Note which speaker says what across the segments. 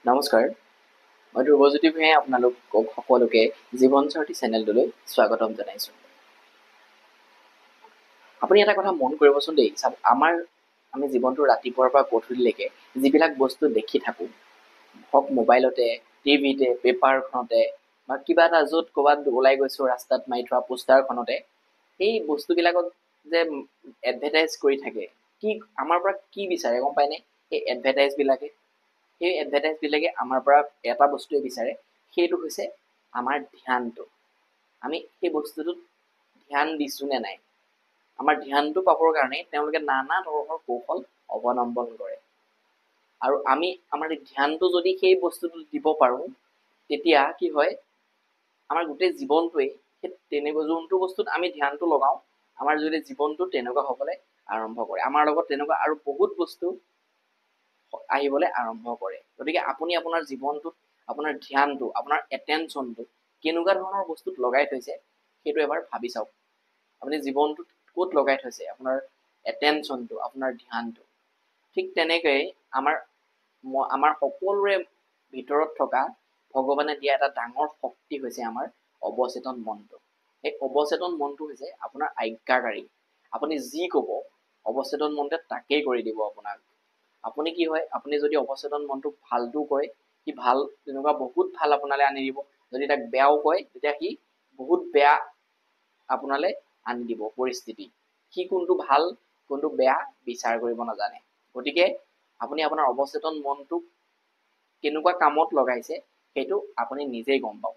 Speaker 1: নমস্কাৰ, মই ধ্ৰুৱজ্যোতি ভূঞাই আপোনালোকক সকলোকে জীৱন সাৰথী চেনেলটোলৈ স্বাগতম জনাইছোঁ। আপুনি এটা কথা মন কৰিবচোন দেই, আমি জীৱনটো ৰাতিপুৱাৰ পৰা গধূলিলৈকে যিবিলাক বস্তু দেখি থাকোঁ, হওক মোবাইলতে, টিভিতে, পেপাৰখনতে বা কিবা এটা য'ত ক'ৰবাত ওলাই গৈছোঁ ৰাস্তাত মাৰি থোৱা পোষ্টাৰখনতে, সেই বস্তুবিলাকত যে এডভাৰটাইজ কৰি থাকে, কি আমাৰ পৰা কি বিচাৰে গম পায়নে? সেই এডভাৰটাইজবিলাকে আমাৰ পৰা এটা বস্তুৱে বিচাৰে, সেইটো হৈছে আমাৰ ধ্যানটো। আমি সেই বস্তুটোত ধ্যান দিছোঁ নে নাই, আমাৰ ধ্যানটো পাবৰ কাৰণে তেওঁলোকে নানা ধৰণৰ কৌশল অৱলম্বন কৰে। আৰু আমি আমাৰ ধ্যানটো যদি সেই বস্তুটোত দিব পাৰোঁ, তেতিয়া কি হয়, আমাৰ গোটেই জীৱনটোৱেই সেই তেনেকুৱা যোনটো বস্তুত আমি ধ্যানটো লগাওঁ, আমাৰ যদি জীৱনটো তেনেকুৱা হ'বলৈ আৰম্ভ কৰে। আমাৰ লগত তেনেকুৱা আৰু বহুত বস্তু আহিবলৈ আৰম্ভ কৰে। গতিকে আপুনি আপোনাৰ জীৱনটোত আপোনাৰ ধ্যানটো, আপোনাৰ এটেনশ্যনটো কেনেকুৱা ধৰণৰ বস্তুত লগাই থৈছে, সেইটো এবাৰ ভাবি চাওক। আপুনি জীৱনটোত ক'ত লগাই থৈছে আপোনাৰ এটেনশ্যনটো, আপোনাৰ ধ্যানটো। ঠিক তেনেকৈয়ে আমাৰ সকলোৰে ভিতৰত থকা ভগৱানে দিয়া এটা ডাঙৰ শক্তি হৈছে আমাৰ অৱচেতন মনটো। এই অৱচেতন মনটো হৈছে আপোনাৰ আজ্ঞাকাৰী। আপুনি যি ক'ব অৱচেতন মনটোৱে তাকেই কৰি দিব আপোনাক। আপুনি কি হয়, আপুনি যদি অৱচেতন মনটোক ভালটো কয়, সি ভাল তেনেকুৱা বহুত ভাল আপোনালৈ আনি দিব। যদি তাক বেয়াও কয়, তেতিয়া সি বহুত বেয়া আপোনালৈ আনি দিব পৰিস্থিতি। সি কোনটো ভাল কোনটো বেয়া বিচাৰ কৰিব নাজানে। গতিকে আপুনি আপোনাৰ অৱচেতন মনটোক কেনেকুৱা কামত লগাইছে, সেইটো আপুনি নিজেই গম পাব।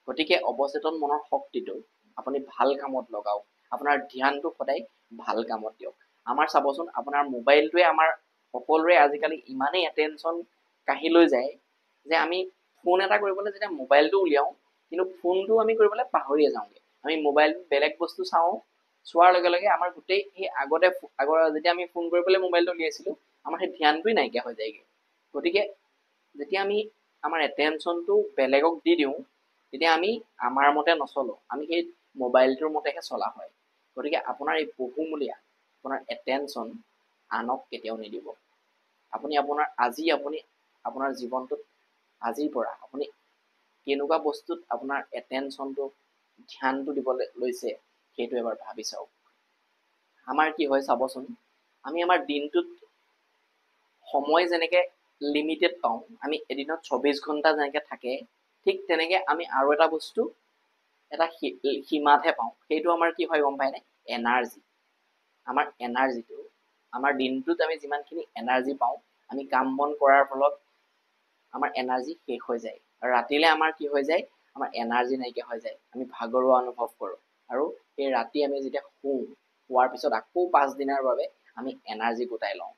Speaker 1: গতিকে অৱচেতন মনৰ শক্তিটো আপুনি ভাল কামত লগাওক। আপোনাৰ ধ্যানটো সদায় ভাল কামত দিয়ক। আমাৰ চাবচোন, আপোনাৰ মোবাইলটোৱে আমাৰ সকলোৰে আজিকালি ইমানেই এটেনশ্যন কাঢ়ি লৈ যায় যে আমি ফোন এটা কৰিবলৈ যেতিয়া মোবাইলটো উলিয়াওঁ, কিন্তু ফোনটো আমি কৰিবলৈ পাহৰিয়ে যাওঁগৈ। আমি মোবাইলটোত বেলেগ বস্তু চোৱাৰ লগে লগে আমাৰ গোটেই সেই আগৰ যেতিয়া আমি ফোন কৰিবলৈ মোবাইলটো উলিয়াইছিলোঁ, আমাৰ সেই ধ্যানটোৱেই নাইকিয়া হৈ যায়গৈ। গতিকে যেতিয়া আমি আমাৰ এটেনশ্যনটো বেলেগক দি দিওঁ, তেতিয়া আমি আমাৰ মতে নচলোঁ, আমি সেই মোবাইলটোৰ মতেহে চলা হয়। গতিকে আপোনাৰ এই বহুমূলীয়া আপোনাৰ এটেনশ্যন আনক কেতিয়াও নিদিব। আপুনি আপোনাৰ জীৱনটোত আজিৰ পৰা আপুনি কেনেকুৱা বস্তুত আপোনাৰ এটেনশ্যনটো, ধ্যানটো দিবলৈ লৈছে, সেইটো এবাৰ ভাবি চাওক। আমাৰ কি হয় চাবচোন, আমি আমাৰ দিনটোত সময় যেনেকৈ লিমিটেড পাওঁ, আমি এদিনত 24 ঘণ্টা যেনেকৈ থাকে, ঠিক তেনেকৈ আমি আৰু এটা বস্তু এটা সীমাতহে পাওঁ। সেইটো আমাৰ কি হয় গম পায়নে? এনাৰ্জি। আমাৰ দিনটোত আমি যিমানখিনি এনাৰ্জি পাওঁ, আমি কাম বন কৰাৰ ফলত আমাৰ এনাৰ্জি শেষ হৈ যায়। আৰু ৰাতিলৈ আমাৰ কি হৈ যায়, আমাৰ এনাৰ্জি নাইকিয়া হৈ যায়। আমি ভাগৰুৱা অনুভৱ কৰোঁ। আৰু সেই ৰাতি আমি যেতিয়া শোৱাৰ পিছত আকৌ পাছদিনাৰ বাবে আমি এনাৰ্জি গোটাই লওঁ।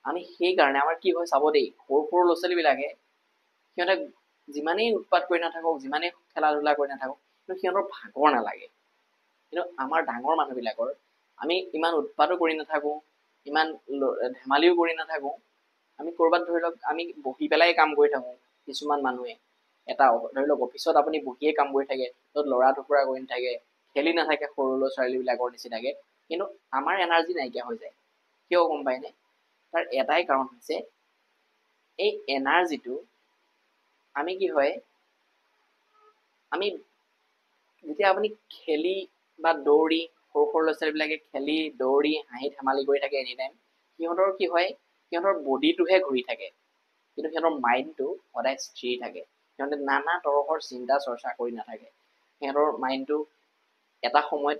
Speaker 1: আমি সেইকাৰণে আমাৰ কি হয় চাব দেই, সৰু সৰু ল'ৰা ছোৱালীবিলাকে সিহঁতে যিমানেই উৎপাত কৰি নাথাকক, যিমানেই খেলা ধূলা কৰি নাথাকক, কিন্তু সিহঁতৰ ভাগৰ নালাগে। কিন্তু আমাৰ ডাঙৰ মানুহবিলাকৰ আমি ইমান উৎপাতো কৰি নাথাকোঁ, ইমান ধেমালিও কৰি নাথাকোঁ। আমি ক'ৰবাত ধৰি লওক আমি বহি পেলাই কাম কৰি থাকোঁ। কিছুমান মানুহে ধৰি লওক অফিচত আপুনি বহিয়ে কাম কৰি থাকে, য'ত লৰা টুকুৰা কৰি নাথাকে, খেলি নাথাকে সৰু ল'ৰা ছোৱালীবিলাকৰ নিচিনাকৈ, কিন্তু আমাৰ এনাৰ্জি নাইকিয়া হৈ যায়। কিয় গম পায়নে? তাৰ এটাই কাৰণ হৈছে, এই এনাৰ্জিটো আমি কি হয়, আমি যেতিয়া আপুনি খেলি বা দৌৰি, সৰু সৰু ল'ৰা ছোৱালীবিলাকে খেলি দৌৰি হাঁহি ধেমালি কৰি থাকে এনিটাইম, সিহঁতৰ কি হয়, সিহঁতৰ বডিটোহে ঘূৰি থাকে, কিন্তু সিহঁতৰ মাইণ্ডটো সদায় স্থিৰ থাকে। সিহঁতে নানা তৰহৰ চিন্তা চৰ্চা কৰি নাথাকে। সিহঁতৰ মাইণ্ডটো এটা সময়ত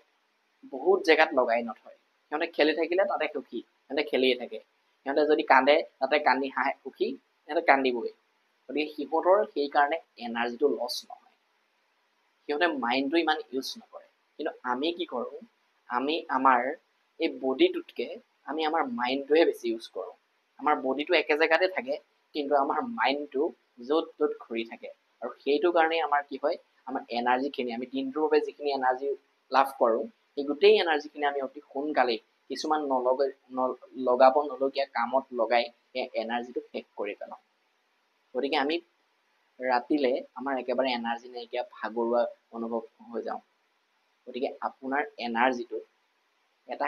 Speaker 1: বহুত জেগাত লগাই নথয়। সিহঁতে খেলি থাকিলে তাতে সুখী, সিহঁতে খেলিয়ে থাকে। সিহঁতে যদি কান্দে তাতে কান্দি হাঁহে সুখী, সিহঁতে কান্দিবই। গতিকে সিহঁতৰ সেইকাৰণে এনাৰ্জিটো লছ নহয়, সিহঁতে মাইণ্ডটো ইমান ইউজ নকৰে। কিন্তু আমি কি কৰোঁ, আমি আমাৰ এই বডিটোতকৈ আমি আমাৰ মাইণ্ডটোহে বেছি ইউজ কৰোঁ। আমাৰ বডিটো একে জেগাতে থাকে, কিন্তু আমাৰ মাইণ্ডটো য'ত ত'ত ঘূৰি থাকে। আৰু সেইটো কাৰণেই আমাৰ কি হয়, আমাৰ এনাৰ্জিখিনি, আমি দিনটোৰ বাবে যিখিনি এনাৰ্জি লাভ কৰোঁ, সেই গোটেই এনাৰ্জিখিনি আমি অতি সোনকালেই কিছুমান লগাব নলগীয়া কামত লগাই সেই এনাৰ্জিটো শেষ কৰি পেলাওঁ। গতিকে আমি ৰাতিলে আমাৰ একেবাৰে এনাৰ্জি নাইকিয়া, ভাগৰুৱা অনুভৱ হৈ যাওঁ। গতিকে আপোনাৰ এনাৰ্জিটো এটা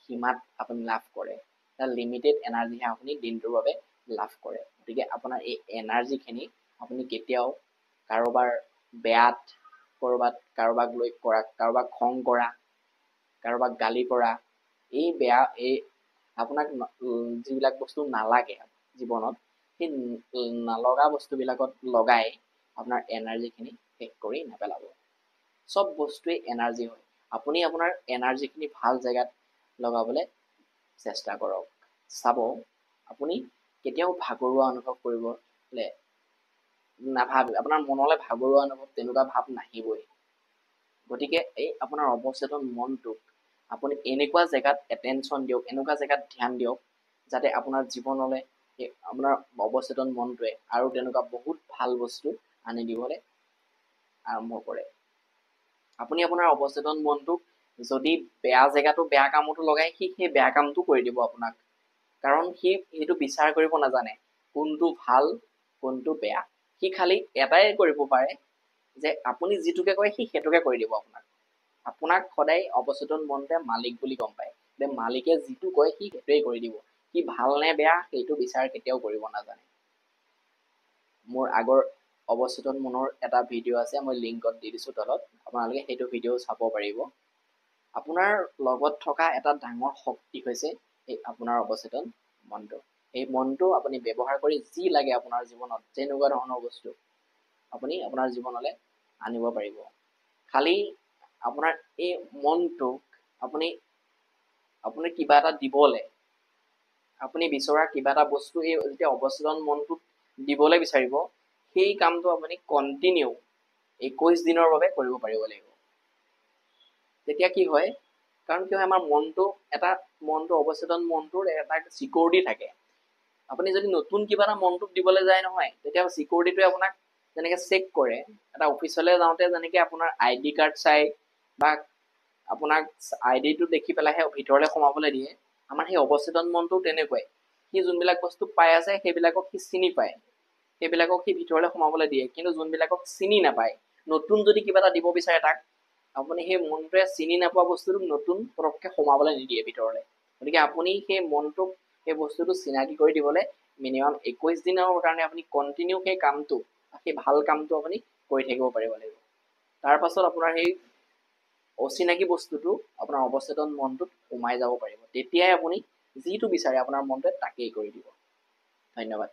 Speaker 1: সীমাত আপুনি লাভ কৰে, এটা লিমিটেড এনাৰ্জিহে আপুনি দিনটোৰ বাবে লাভ কৰে। গতিকে আপোনাৰ এই এনাৰ্জিখিনি আপুনি কেতিয়াও কাৰোবাৰ বেয়াত, কাৰোবাক লৈ কৰা, কাৰোবাক খং কৰা, কাৰোবাক গালি কৰা, এই আপোনাক যিবিলাক বস্তু নালাগে জীৱনত, সেই নলগা বস্তুবিলাকত লগাই আপোনাৰ এনাৰ্জিখিনি শেষ কৰি নেপেলাব। চব বস্তুৱে এনাৰ্জি হয়। আপুনি আপোনাৰ এনাৰ্জিখিনি ভাল জেগাত লগাবলৈ চেষ্টা কৰক। চাব আপুনি কেতিয়াও ভাগৰুৱা অনুভৱ কৰিবলৈ নাভাবে, আপোনাৰ মনলৈ ভাগৰুৱা অনুভৱ তেনেকুৱা ভাৱ নাহিবই। গতিকে এই আপোনাৰ অৱচেতন মনটোক আপুনি এনেকুৱা জেগাত এটেনশ্যন দিয়ক, এনেকুৱা জেগাত ধ্যান দিয়ক, যাতে আপোনাৰ জীৱনলৈ আপোনাৰ অৱচেতন মনটোৱে আৰু তেনেকুৱা বহুত ভাল বস্তু আনি দিবলৈ আৰম্ভ কৰে। আপুনি আপোনাৰ অৱচেতন মনটোক যদি বেয়া জেগাটো, বেয়া কামতো লগাই, সেই বেয়া কামটো কৰি দিব আপোনাক। কাৰণ সেইটো বিচাৰ কৰিব নাজানে কোনটো ভাল কোনটো বেয়া। সি খালি এটাই কৰিব পাৰে যে আপুনি যিটোকে কয় সি সেইটোকে কৰি দিব আপোনাক। আপোনাক সদায় অৱচেতন মনটোৱে মালিক বুলি গম পায়, যে মালিকে যিটো কয় সি সেইটোৱে কৰি দিব। সি ভাল নে বেয়া সেইটো বিচাৰ কেতিয়াও কৰিব নাজানে। মোৰ আগৰ অৱচেতন মনৰ এটা ভিডিঅ' আছে, মই লিংকত দি দিছোঁ তলত, আপোনালোকে সেইটো ভিডিঅ' চাব পাৰিব। আপোনাৰ লগত থকা এটা ডাঙৰ শক্তি হৈছে এই আপোনাৰ অৱচেতন মনটো। এই মনটো আপুনি ব্যৱহাৰ কৰি যি লাগে আপোনাৰ জীৱনত, যেনেকুৱা ধৰণৰ বস্তু আপুনি আপোনাৰ জীৱনলৈ আনিব পাৰিব। খালি আপোনাৰ এই মনটোক আপুনি কিবা এটা দিবলৈ, আপুনি বিচৰা কিবা এটা বস্তু এই যেতিয়া অৱচেতন মনটোক দিবলৈ বিচাৰিব, সেই কামটো আপুনি কণ্টিনিউ 21 দিনৰ বাবে কৰিব পাৰিব লাগিব। তেতিয়া কি হয়, কাৰণ কি হয়, আমাৰ মনটো অৱচেতন মনটোৰ এটা চিকিউৰিটি থাকে। আপুনি যদি নতুন কিবা এটা মনটোক দিবলৈ যায় নহয়, তেতিয়া চিকিউৰিটিটোৱে আপোনাক যেনেকৈ চেক কৰে, এটা অফিচলৈ যাওঁতে যেনেকৈ আপোনাৰ ID কাৰ্ড চাই বা আপোনাক ID টো দেখি পেলাইহে ভিতৰলৈ সোমাবলৈ দিয়ে, আমাৰ সেই অৱচেতন মনটো তেনেকুৱাই। সি যোনবিলাক বস্তু পাই আছে সেইবিলাকক সি চিনি পায়, সেইবিলাকক সি ভিতৰলৈ সোমাবলৈ দিয়ে। কিন্তু যোনবিলাকক চিনি নাপায়, নতুন যদি কিবা এটা দিব বিচাৰে তাক, আপুনি সেই মনটোৱে চিনি নোপোৱা বস্তুটোক নতুন পটককৈ সোমাবলৈ নিদিয়ে ভিতৰলৈ। গতিকে আপুনি সেই মনটোক সেই বস্তুটো চিনাকি কৰি দিবলৈ মিনিমাম 21 দিনৰ কাৰণে আপুনি কণ্টিনিউ সেই কামটো, সেই ভাল কামটো আপুনি কৰি থাকিব পাৰিব লাগিব। তাৰ পাছত আপোনাৰ সেই অচিনাকি বস্তুটো আপোনাৰ অৱচেতন মনটোত সোমাই যাব পাৰিব। তেতিয়াই আপুনি যিটো বিচাৰে আপোনাৰ মনটোৱে তাকেই কৰি দিব। ধন্যবাদ।